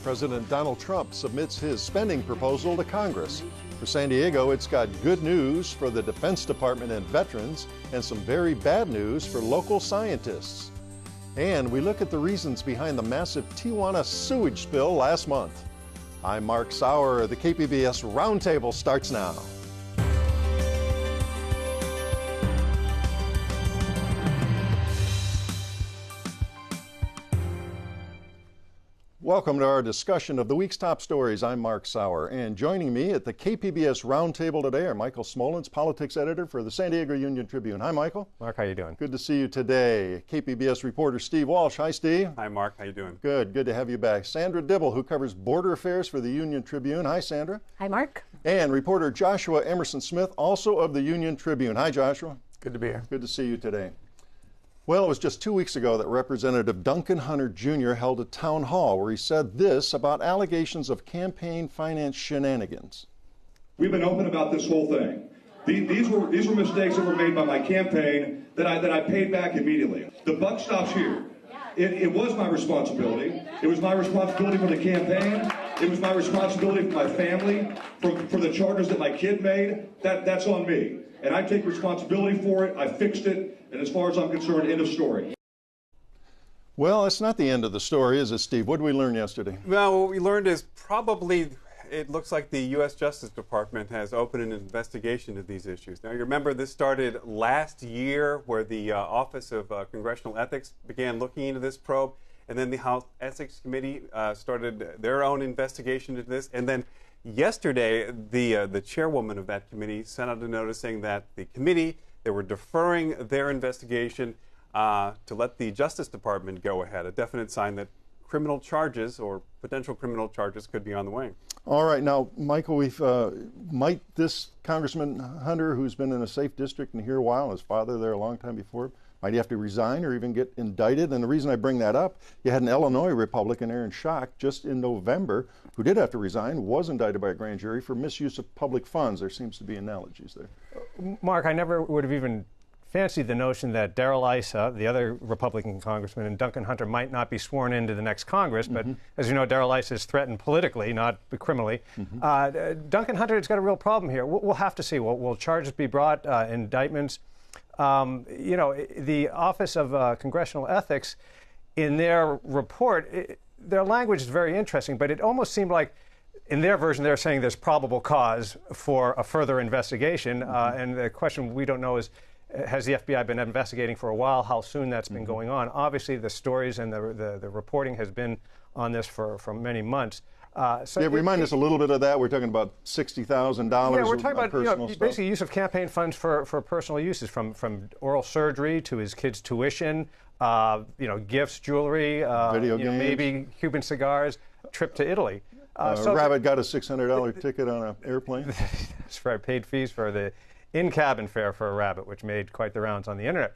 President Donald Trump submits his spending proposal to Congress. For San Diego, it's got good news for the Defense Department and veterans, and some very bad news for local scientists. And we look at the reasons behind the massive Tijuana sewage spill last month. I'm Mark Sauer. The KPBS Roundtable starts now. Welcome to our discussion of the week's top stories. I'm Mark Sauer, and joining me at the KPBS Roundtable today are Michael Smolens, politics editor for the San Diego Union-Tribune. Hi, Michael. Mark, how you doing? Good to see you today. KPBS reporter Steve Walsh. Hi, Steve. Hi, Mark. How you doing? Good to have you back. Sandra Dibble, who covers border affairs for the Union-Tribune. Hi, Sandra. Hi, Mark. And reporter Joshua Emerson Smith, also of the Union-Tribune. Hi, Joshua. Good to be here. Good to see you today. Well, it was just 2 weeks ago that Representative Duncan Hunter Jr. held a town hall where he said this about allegations of campaign finance shenanigans. We've been open about this whole thing. These were mistakes that were made by my campaign that I paid back immediately. The buck stops here. It was my responsibility. It was my responsibility for the campaign. It was my responsibility for my family, for the charges that my kid made. That's on me. And I take responsibility for it. I fixed it. And as far as I'm concerned, end of story. Well, it's not the end of the story, is it, Steve? What did we learn yesterday? Well, what we learned is probably it looks like the U.S. Justice Department has opened an investigation of these issues. Now, you remember this started last year where the Office of Congressional Ethics began looking into this probe, and then the House Ethics Committee started their own investigation into this, and then yesterday the chairwoman of that committee sent out a notice saying that the committee, they were deferring their investigation to let the Justice Department go ahead, a definite sign that criminal charges or potential criminal charges could be on the way. All right. Now, Michael, might this Congressman Hunter, who's been in a safe district and here a while, his father there a long time before, might he have to resign or even get indicted? And the reason I bring that up, you had an Illinois Republican, Aaron Schock, just in November, who did have to resign, was indicted by a grand jury for misuse of public funds. There seems to be analogies there. Mark, I never would have even fancied the notion that Darrell Issa, the other Republican congressman, and Duncan Hunter might not be sworn into the next Congress. But as you know, Darrell Issa is threatened politically, not criminally. Duncan Hunter has got a real problem here. We'll have to see. Will charges be brought, indictments? You know, the Office of Congressional Ethics, in their report, their language is very interesting, but it almost seemed like in their version they're saying there's probable cause for a further investigation. And the question we don't know is, has the FBI been investigating for a while? How soon that's been going on? Obviously, the stories and the reporting has been on this for many months. So remind us a little bit of that. We're talking about $60,000. Yeah, we're talking about basically use of campaign funds for personal uses, from oral surgery to his kids' tuition, gifts, jewelry, video games, maybe Cuban cigars, trip to Italy. Rabbit got a $600 ticket on an airplane. That's right. Paid fees for the in-cabin fare for a rabbit, which made quite the rounds on the internet.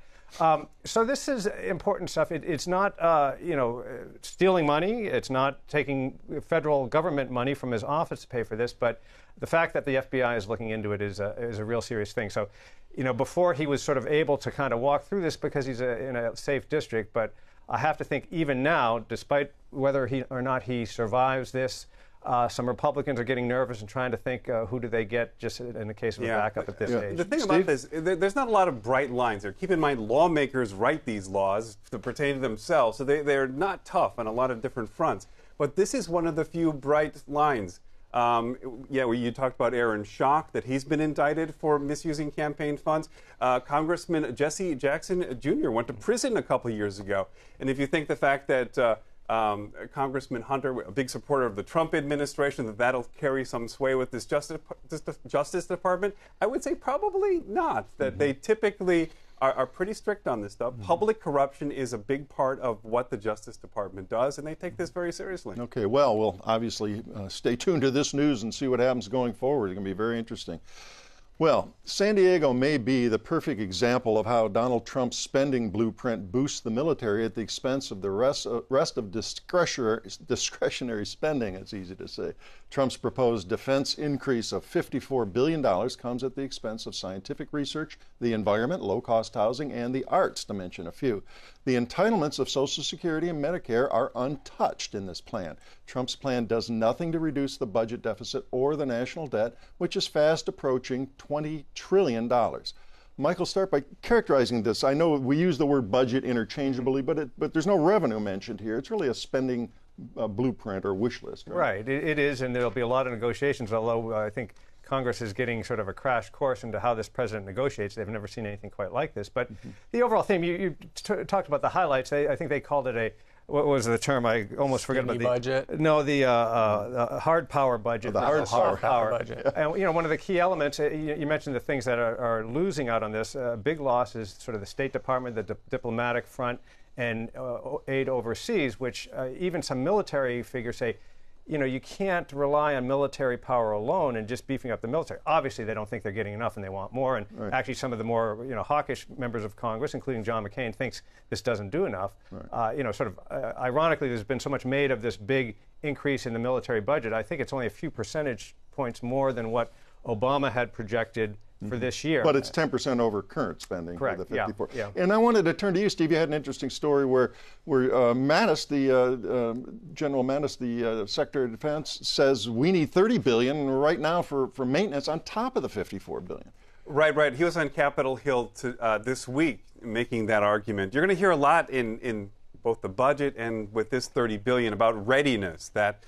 So this is important stuff. It's not, stealing money. It's not taking federal government money from his office to pay for this. But the fact that the FBI is looking into it is a real serious thing. So, before he was sort of able to kind of walk through this because he's in a safe district. But I have to think even now, despite whether he or not he survives this, some Republicans are getting nervous and trying to think, who do they get just in the case of a backup at this stage. The thing about this, there's not a lot of bright lines there. Keep in mind, lawmakers write these laws to pertain to themselves, so they're not tough on a lot of different fronts. But this is one of the few bright lines. You talked about Aaron Schock, that he's been indicted for misusing campaign funds. Congressman Jesse Jackson Jr. went to prison a couple years ago. And if you think the fact that Congressman Hunter, a big supporter of the Trump administration, that'll carry some sway with this Justice Department, I would say probably not. That they typically are pretty strict on this stuff. Public corruption is a big part of what the Justice Department does, and they take this very seriously. Okay, well, we'll obviously stay tuned to this news and see what happens going forward. It's going to be very interesting. Well, San Diego may be the perfect example of how Donald Trump's spending blueprint boosts the military at the expense of the rest of discretionary spending, it's easy to say. Trump's proposed defense increase of $54 billion comes at the expense of scientific research, the environment, low-cost housing, and the arts, to mention a few. The entitlements of Social Security and Medicare are untouched in this plan. Trump's plan does nothing to reduce the budget deficit or the national debt, which is fast approaching $20 trillion. Michael, start by characterizing this. I know we use the word budget interchangeably, but there's no revenue mentioned here. It's really a spending blueprint or wish list. Right, it is, and there'll be a lot of negotiations, although I think Congress is getting sort of a crash course into how this president negotiates. They've never seen anything quite like this. But the overall theme, you talked about the highlights. I think they called it what was the term? I almost forgot about the budget. No, the hard power budget. The hard power budget. And one of the key elements, you mentioned the things that are losing out on this. Big loss is sort of the State Department, the diplomatic front, and aid overseas, which even some military figures say, you can't rely on military power alone and just beefing up the military. Obviously, they don't think they're getting enough and they want more. And actually, some of the more hawkish members of Congress, including John McCain, thinks this doesn't do enough. Ironically, there's been so much made of this big increase in the military budget. I think it's only a few percentage points more than what Obama had projected for this year. But it's 10% over current spending. Correct. For the 54. Yeah. And I wanted to turn to you, Steve. You had an interesting story where Mattis, General Mattis, the Secretary of Defense, says we need $30 billion right now for maintenance on top of the $54 billion. Right. He was on Capitol Hill this week making that argument. You're going to hear a lot in both the budget and with this $30 billion about readiness, that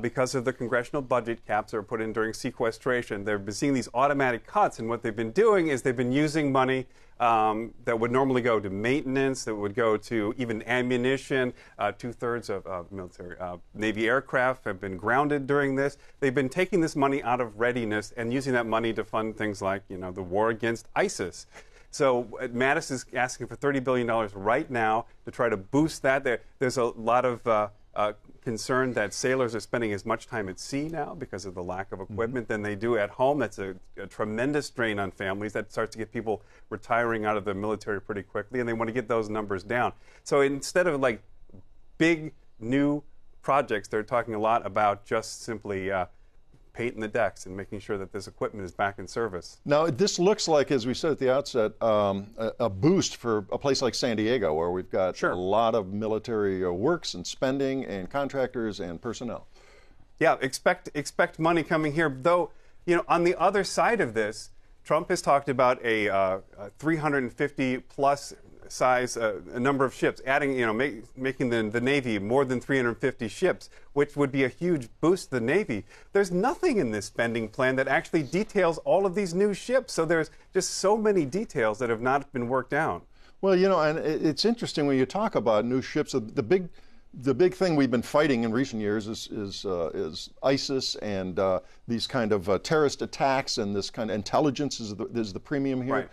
because of the congressional budget caps that were put in during sequestration, they've been seeing these automatic cuts, and what they've been doing is they've been using money that would normally go to maintenance, that would go to even ammunition. Two-thirds of military Navy aircraft have been grounded during this. They've been taking this money out of readiness and using that money to fund things like, the war against ISIS. So Mattis is asking for $30 billion right now to try to boost that. There's a lot of concern that sailors are spending as much time at sea now because of the lack of equipment than they do at home. That's a tremendous strain on families. That starts to get people retiring out of the military pretty quickly, and they want to get those numbers down. So instead of big new projects, they're talking a lot about just simply painting the decks and making sure that this equipment is back in service. Now, this looks like, as we said at the outset, a boost for a place like San Diego, where we've got a lot of military works and spending and contractors and personnel. Yeah, expect money coming here. Though, on the other side of this, Trump has talked about a 350-plus size a number of ships, adding, making the Navy more than 350 ships, which would be a huge boost to the Navy. There's nothing in this spending plan that actually details all of these new ships. So there's just so many details that have not been worked out. Well, and it's interesting when you talk about new ships. The big thing we've been fighting in recent years is ISIS and these kind of terrorist attacks, and this kind of intelligence is the premium here. Right.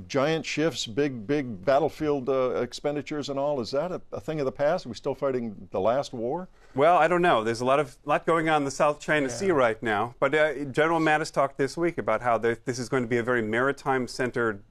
Giant shifts, big battlefield expenditures and all. Is that a thing of the past? Are we still fighting the last war? Well, I don't know. There's a lot going on in the South China Sea right now. But General Mattis talked this week about how this is going to be a very maritime-centered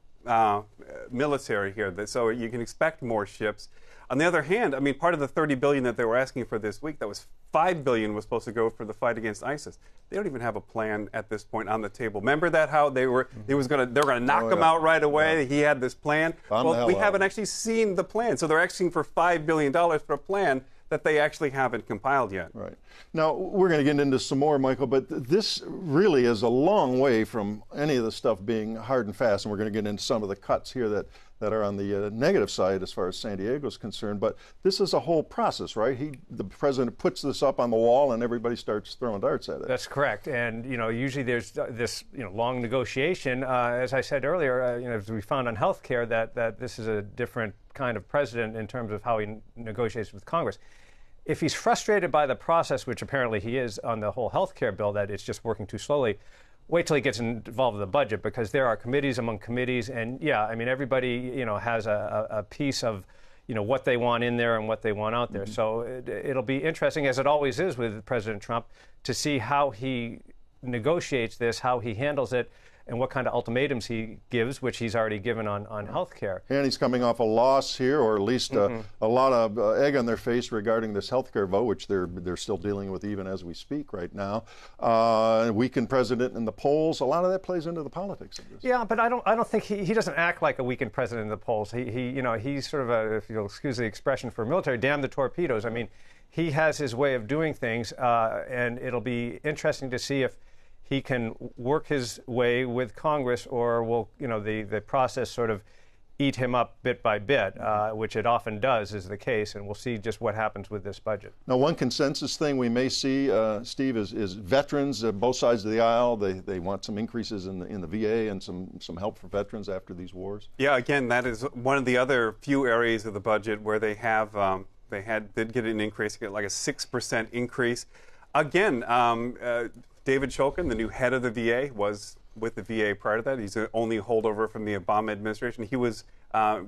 military here. So you can expect more ships. On the other hand, part of the $30 billion that they were asking for this week, that was $5 billion was supposed to go for the fight against ISIS. They don't even have a plan at this point on the table. Remember that how they were going to knock them out right away? He had this plan. Well, we haven't actually seen the plan. So they're asking for $5 billion for a plan that they actually haven't compiled yet. Right. Now, we're going to get into some more, Michael, but this really is a long way from any of the stuff being hard and fast, and we're going to get into some of the cuts here that are on the negative side as far as San Diego is concerned. But this is a whole process, right? The president puts this up on the wall and everybody starts throwing darts at it. That's correct. And, usually there's this, long negotiation. As I said earlier, as we found on health care, that this is a different kind of president in terms of how he negotiates with Congress. If he's frustrated by the process, which apparently he is on the whole health care bill, that it's just working too slowly, wait till he gets involved in the budget, because there are committees among committees, and everybody has a piece of what they want in there and what they want out there. So it'll be interesting, as it always is with President Trump, to see how he negotiates this, how he handles it. and what kind of ultimatums he gives, which he's already given on health care. And he's coming off a loss here, or at least a lot of egg on their face regarding this health care vote, which they're still dealing with even as we speak right now. Weakened president in the polls. A lot of that plays into the politics of this. Yeah, but I don't think he doesn't act like a weakened president in the polls. He's sort of a, if you'll excuse the expression for military, damn the torpedoes. I mean, he has his way of doing things, and it'll be interesting to see if he can work his way with Congress, or will the process sort of eat him up bit by bit, which it often does, is the case, and we'll see just what happens with this budget. Now, one consensus thing we may see, Steve, is veterans, both sides of the aisle. They want some increases in the VA and some help for veterans after these wars. Yeah, again, that is one of the other few areas of the budget where they have did get an increase, get like a 6% increase. Again, David Shulkin, the new head of the VA, was with the VA prior to that. He's the only holdover from the Obama administration. He was,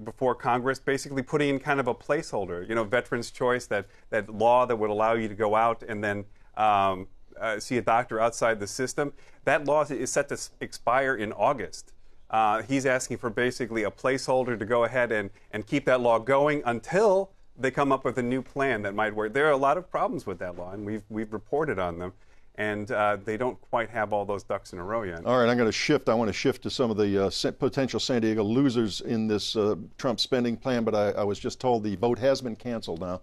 before Congress, basically putting in kind of a placeholder, veterans' choice, that law that would allow you to go out and then see a doctor outside the system. That law is set to expire in August. He's asking for basically a placeholder to go ahead and keep that law going until they come up with a new plan that might work. There are a lot of problems with that law, and we've reported on them. And they don't quite have all those ducks in a row yet. All right, I'm going to shift. I want to shift to some of the potential San Diego losers in this Trump spending plan, but I was just told the vote has been canceled now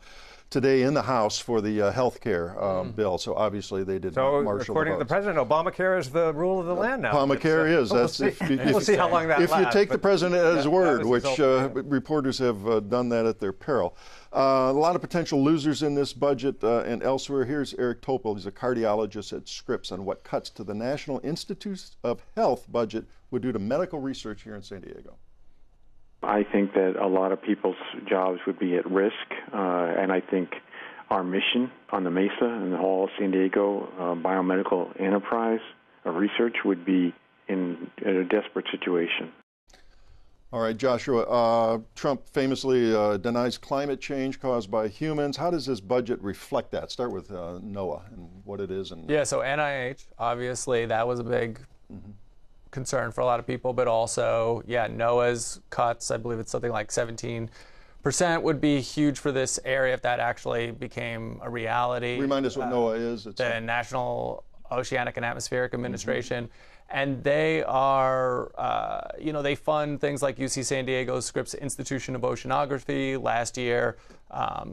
today in the House for the health care bill. So obviously they did not marshal the according to the president, Obamacare is the rule of the land now. Obamacare is. We'll see how long that lasts. If you take the president at his word, which reporters have done that at their peril. A lot of potential losers in this budget and elsewhere. Here's Eric Topol. He's a cardiologist at Scripps on what cuts to the National Institutes of Health budget would do to medical research here in San Diego. I think that a lot of people's jobs would be at risk, and I think our mission on the Mesa and the whole San Diego biomedical enterprise of research would be in a desperate situation. All right, Joshua, Trump famously denies climate change caused by humans. How does this budget reflect that? Start with NOAA and what it is. Yeah, so NIH, obviously, that was a big concern for a lot of people, but also, NOAA's cuts, I believe it's something like 17%, would be huge for this area if that actually became a reality. Remind us what NOAA is. It's the National Oceanic and Atmospheric Administration. And they are, they fund things like UC San Diego's Scripps Institution of Oceanography. Last year,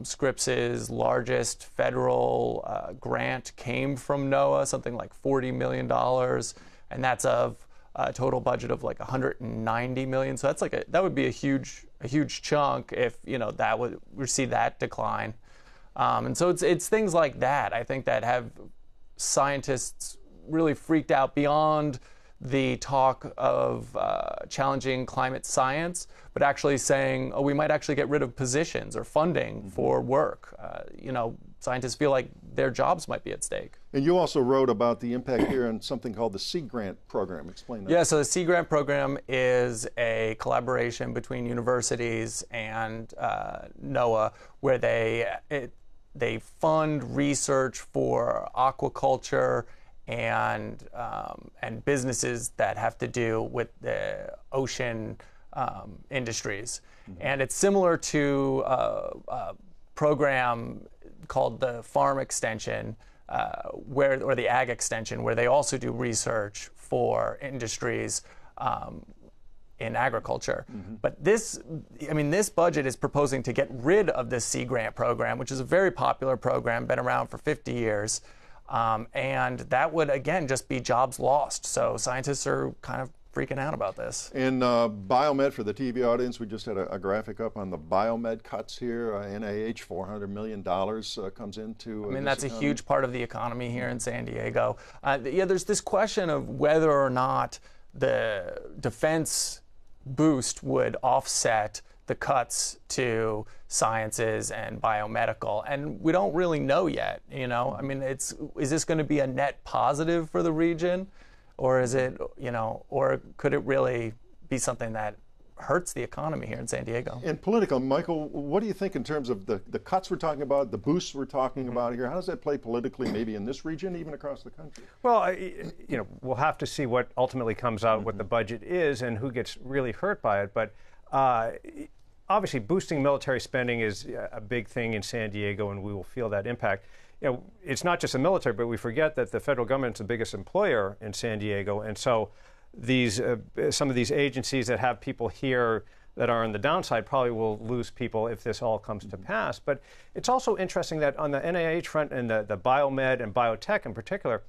Scripps's largest federal grant came from NOAA, something like $40 million. And that's of a total budget of like $190 million. So that would be a huge chunk if, we see that decline. And so it's things like that, I think, that have scientists really freaked out beyond the talk of challenging climate science, but actually saying, we might actually get rid of positions or funding for work. Scientists feel like their jobs might be at stake. And you also wrote about the impact here on something called the Sea Grant program. Explain that. Yeah, so the Sea Grant program is a collaboration between universities and NOAA, where they fund research for aquaculture and businesses that have to do with the ocean industries. And it's similar to a program called the Farm Extension, or the Ag Extension, where they also do research for industries in agriculture. But this budget is proposing to get rid of this Sea Grant program, which is a very popular program, been around for 50 years. And that would, again, just be jobs lost. So scientists are kind of freaking out about this. In biomed, for the TV audience, we just had a graphic up on the biomed cuts here. NIH, $400 million comes into that's a huge part of the economy here in San Diego. There's this question of whether or not the defense boost would offset the cuts to sciences and biomedical, and we don't really know yet. Is this going to be a net positive for the region, or is it, or could it really be something that hurts the economy here in San Diego. And political, Michael, what do you think in terms of the cuts we're talking about, the boosts we're talking about here? How does that play politically, maybe in this region, even across the country? Well, we'll have to see what ultimately comes out, what the budget is, and who gets really hurt by it. But obviously, boosting military spending is a big thing in San Diego, and we will feel that impact. It's not just the military, but we forget that the federal government is the biggest employer in San Diego, and so these some of these agencies that have people here that are on the downside probably will lose people if this all comes to pass. But it's also interesting that on the NIH front and the biomed and biotech in particular,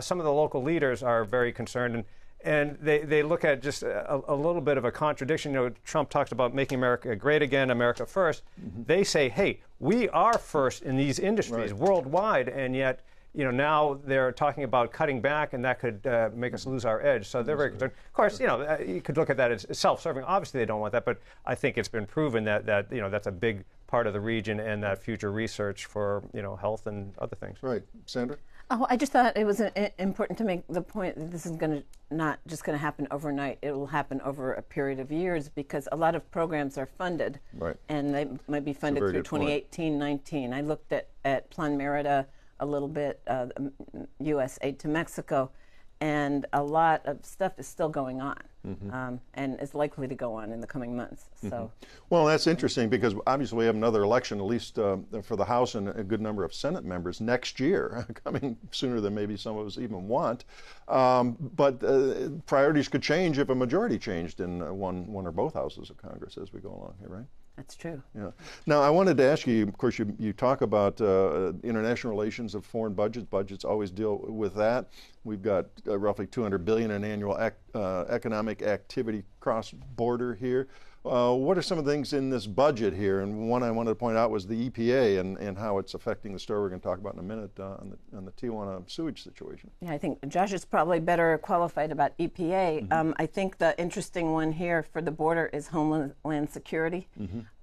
some of the local leaders are very concerned, and they look at just a little bit of a contradiction. Trump talks about making America great again, America first. They say, hey, we are first in these industries worldwide, and yet now they're talking about cutting back, and that could make us lose our edge. So they're very concerned. Of course, you could look at that as self-serving. Obviously, they don't want that, but I think it's been proven that that's a big part of the region and that future research for health and other things. Right, Sandra. Oh, I just thought it was important to make the point that this is not just going to happen overnight. It will happen over a period of years because a lot of programs are funded, and they might be funded through 2018-19. I looked at Plan Merida a little bit, U.S. aid to Mexico, and a lot of stuff is still going on, and is likely to go on in the coming months. So, well, that's interesting because obviously we have another election, at least for the House and a good number of Senate members next year, coming sooner than maybe some of us even want. But priorities could change if a majority changed in one or both houses of Congress as we go along here, right? That's true. Yeah. Now, I wanted to ask you, of course, you talk about international relations of foreign budgets. Budgets always deal with that. We've got roughly $200 billion in annual economic activity cross-border here. What are some of the things in this budget here? And one I wanted to point out was the EPA and how it's affecting the story we're going to talk about in a minute on the Tijuana sewage situation. Yeah, I think Josh is probably better qualified about EPA. I think the interesting one here for the border is Homeland Security.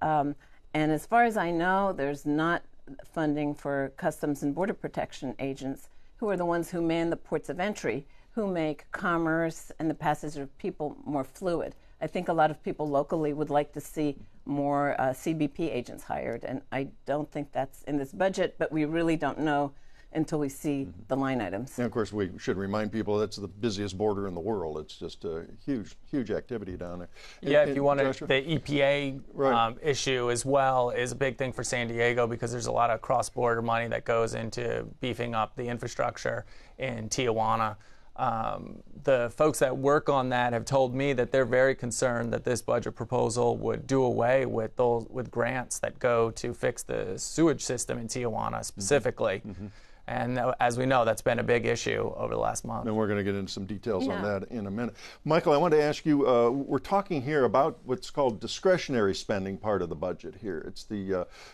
And as far as I know, there's not funding for Customs and Border Protection agents, who are the ones who man the ports of entry, who make commerce and the passage of people more fluid. I think a lot of people locally would like to see more CBP agents hired, and I don't think that's in this budget, but we really don't know until we see the line items. And of course, we should remind people that's the busiest border in the world. It's just a huge activity down there. Yeah, if you want to, the EPA issue as well is a big thing for San Diego because there's a lot of cross-border money that goes into beefing up the infrastructure in Tijuana. The folks that work on that have told me that they're very concerned that this budget proposal would do away with grants that go to fix the sewage system in Tijuana specifically. And as we know, that's been a big issue over the last month. And we're going to get into some details on that in a minute. Michael, I want to ask you, we're talking here about what's called discretionary spending part of the budget here.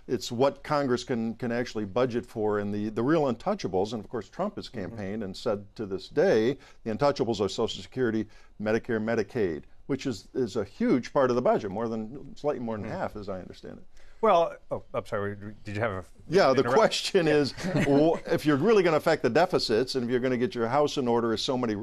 It's what Congress can actually budget for, and the real untouchables, and of course Trump has campaigned and said to this day, the untouchables are Social Security, Medicare, Medicaid, which is a huge part of the budget, slightly more than half as I understand it. Well, I'm sorry, did you have a... Yeah, the question is, if you're really going to affect the deficits and if you're going to get your house in order, as so many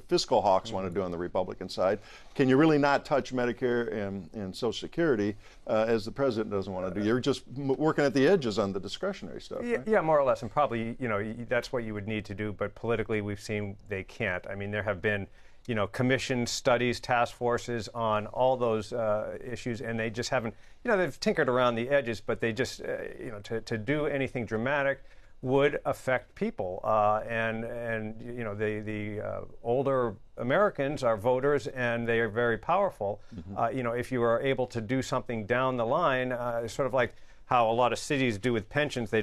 fiscal hawks want to do on the Republican side, can you really not touch Medicare and Social Security as the president doesn't want to do? You're just working at the edges on the discretionary stuff, right? Yeah, more or less, and probably, that's what you would need to do, but politically we've seen they can't. I mean, there have been commissions, studies, task forces on all those issues, and they just haven't, they've tinkered around the edges, but they just, to do anything dramatic would affect people. And the older Americans are voters, and they are very powerful. If you are able to do something down the line, sort of like how a lot of cities do with pensions, they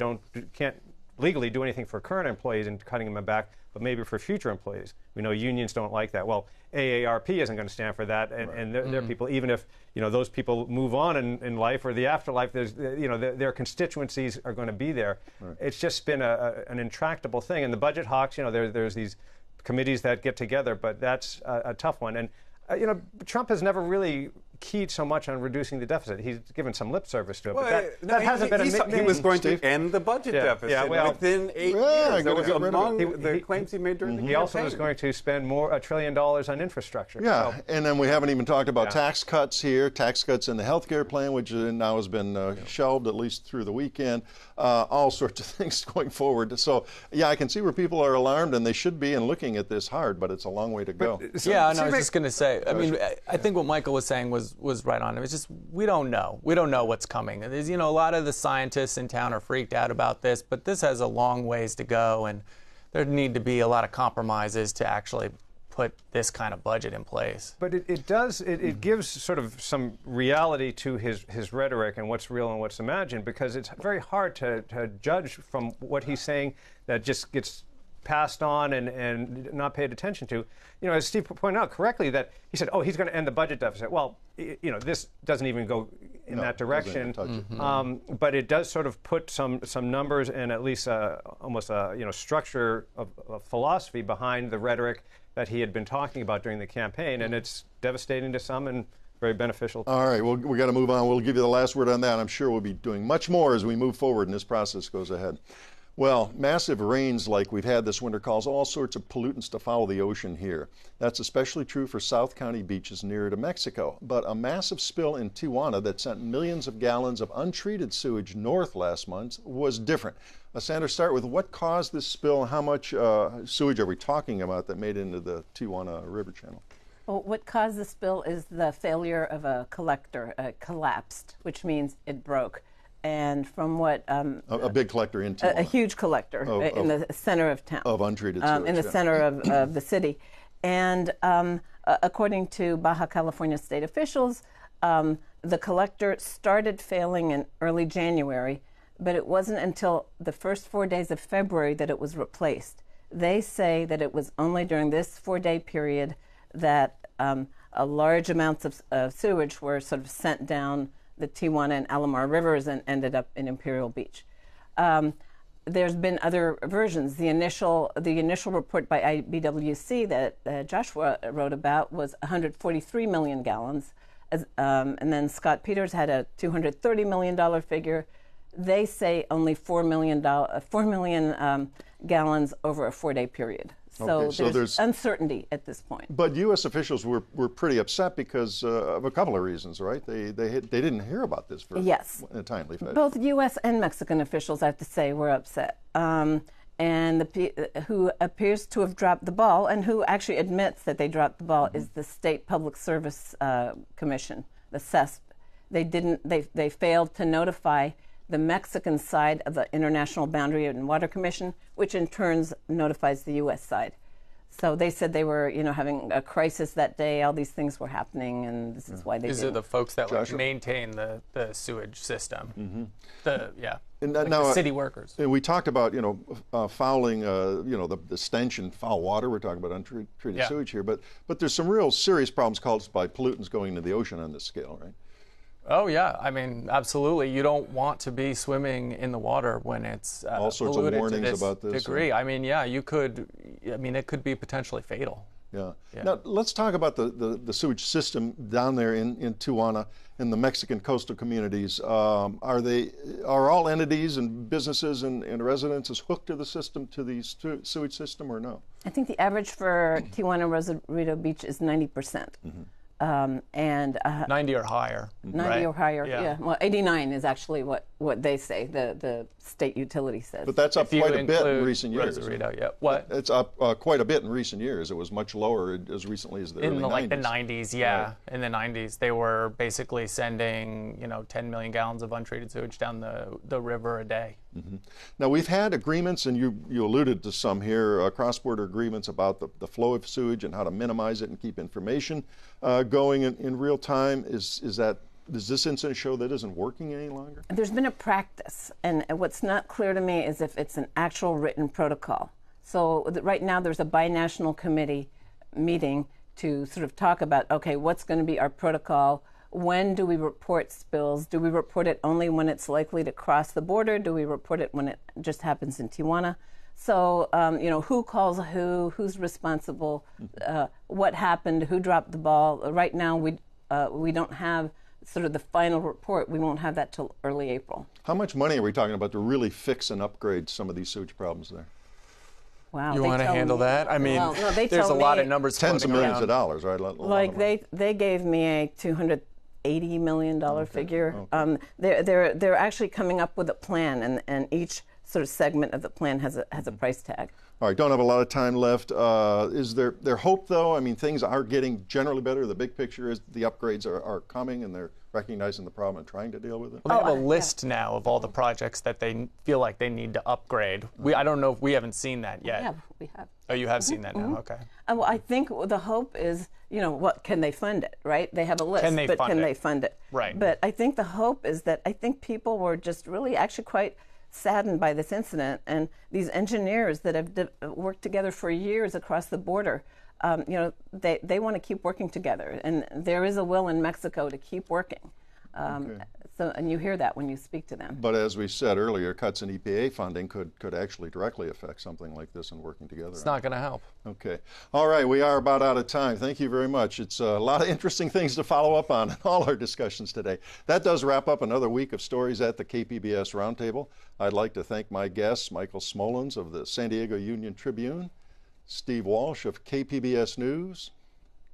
can't legally do anything for current employees and cutting them back, but maybe for future employees. We know unions don't like that. Well, AARP isn't going to stand for that, and their people, even if those people move on in life or the afterlife, their constituencies are going to be there. It's just been an intractable thing. And the budget hawks, there's these committees that get together, but that's a tough one. And Trump has never really keyed so much on reducing the deficit. He's given some lip service to it, Well, but that hasn't been a he was going Steve? to end the budget deficit within 8 years. That was among the claims he made during the campaign. He also was going to spend $1 trillion on infrastructure. Yeah, So, and then we haven't even talked about tax cuts here, tax cuts in the healthcare plan, which now has been shelved at least through the weekend, all sorts of things going forward. So, yeah, I can see where people are alarmed, and they should be, and looking at this hard, but it's a long way to go. Yeah, and I was just going to say, I mean, I think what Michael was saying was right on. It was just, we don't know. We don't know what's coming. There's, a lot of the scientists in town are freaked out about this, but this has a long ways to go, and there need to be a lot of compromises to actually put this kind of budget in place. But it gives sort of some reality to his rhetoric and what's real and what's imagined, because it's very hard to judge from what he's saying that just gets passed on and not paid attention to. As Steve pointed out correctly, that he said, he's going to end the budget deficit. Well, this doesn't even go in that direction. But it does sort of put some numbers and at least almost a structure of philosophy behind the rhetoric that he had been talking about during the campaign, and it's devastating to some and very beneficial. All right, well, we got to move on. We'll give you the last word on that. I'm sure we'll be doing much more as we move forward and this process goes ahead. Well, massive rains like we've had this winter cause all sorts of pollutants to foul the ocean here. That's especially true for South County beaches near to Mexico. But a massive spill in Tijuana that sent millions of gallons of untreated sewage north last month was different. Sandra, start with what caused this spill and how much sewage are we talking about that made it into the Tijuana River Channel? Well, what caused the spill is the failure of a collector. Collapsed, which means it broke. And from what a big collector in Tijuana. A huge collector in the center of town. Of untreated sewage. In the center of the city. And according to Baja California state officials, the collector started failing in early January, but it wasn't until the first 4 days of February that it was replaced. They say that it was only during this 4-day period that large amounts of sewage were sort of sent down the Tijuana and Alomar rivers and ended up in Imperial Beach. There's been other versions. The initial report by IBWC that Joshua wrote about was 143 million gallons, and then Scott Peters had a $230 million figure. They say only 4 million gallons over a 4-day period. So there's uncertainty at this point. But U.S. officials were pretty upset because of a couple of reasons, right? They didn't hear about this in a timely fashion. Both U.S. and Mexican officials, I have to say, were upset. And who appears to have dropped the ball, and who actually admits that they dropped the ball, is the State Public Service Commission, the CESP. They failed to notify the Mexican side of the International Boundary and Water Commission, which in turn notifies the U.S. side. So they said they were, having a crisis that day. All these things were happening, and this is why they. These are the folks that maintain the sewage system. The city workers. And we talked about fouling, the stench and foul water. We're talking about untreated sewage here, but there's some real serious problems caused by pollutants going into the ocean on this scale, right? Oh, yeah. I mean, absolutely. You don't want to be swimming in the water when it's all sorts of warnings about this degree. I mean, it could be potentially fatal. Yeah. Now, let's talk about the sewage system down there in Tijuana, in the Mexican coastal communities. Are all entities and businesses and residences hooked to the system, to the sewage system, or no? I think the average for Tijuana Rosarito Beach is 90%. And 90 or higher. 90 or higher, yeah. Well, 89 is actually what they say, the state utility says. But that's up quite a bit in recent years. Rosarito, what? It's up quite a bit in recent years. It was much lower as recently as the early 90s. In the 90s, yeah. Right. In the 90s, they were basically sending 10 million gallons of untreated sewage down the river a day. Mm-hmm. Now, we've had agreements, and you alluded to some here, cross-border agreements about the flow of sewage and how to minimize it and keep information going in real time. Does this incident show that isn't working any longer? There's been a practice, and what's not clear to me is if it's an actual written protocol. So right now there's a binational committee meeting to sort of talk about, okay, what's going to be our protocol? When do we report spills? Do we report it only when it's likely to cross the border? Do we report it when it just happens in Tijuana? So, who calls who's responsible, what happened, who dropped the ball? Right now, we don't have sort of the final report. We won't have that till early April. How much money are we talking about to really fix and upgrade some of these sewage problems there? Wow. You want to handle that? I mean, well, no, there's a lot of numbers Tens of floating millions of around. dollars, right? Like they gave me a $280 million figure. They're actually coming up with a plan, and each sort of segment of the plan has a price tag. All right, don't have a lot of time left. Is there hope, though? I mean, things are getting generally better. The big picture is the upgrades are coming, and they're recognizing the problem and trying to deal with it. Well, they have a list now of all the projects that they feel like they need to upgrade. I don't know if we haven't seen that yet. We have. Oh, you have seen that now? Okay. Well, I think the hope is, what can they fund it, right? They have a list, but can they fund it? Right. But I think the hope is that I think people were just really actually quite saddened by this incident, and these engineers that have worked together for years across the border, they want to keep working together, and there is a will in Mexico to keep working. So, and you hear that when you speak to them. But as we said earlier, cuts in EPA funding could actually directly affect something like this and working together. It's not going to help. Okay. All right, we are about out of time. Thank you very much. It's a lot of interesting things to follow up on in all our discussions today. That does wrap up another week of stories at the KPBS Roundtable. I'd like to thank my guests, Michael Smolens of the San Diego Union Tribune, Steve Walsh of KPBS News,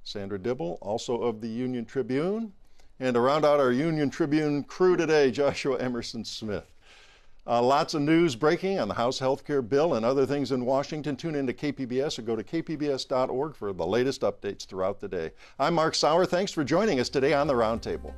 Sandra Dibble, also of the Union Tribune, and to round out our Union Tribune crew today, Joshua Emerson Smith. Lots of news breaking on the House health care bill and other things in Washington. Tune into KPBS or go to kpbs.org for the latest updates throughout the day. I'm Mark Sauer. Thanks for joining us today on the Roundtable.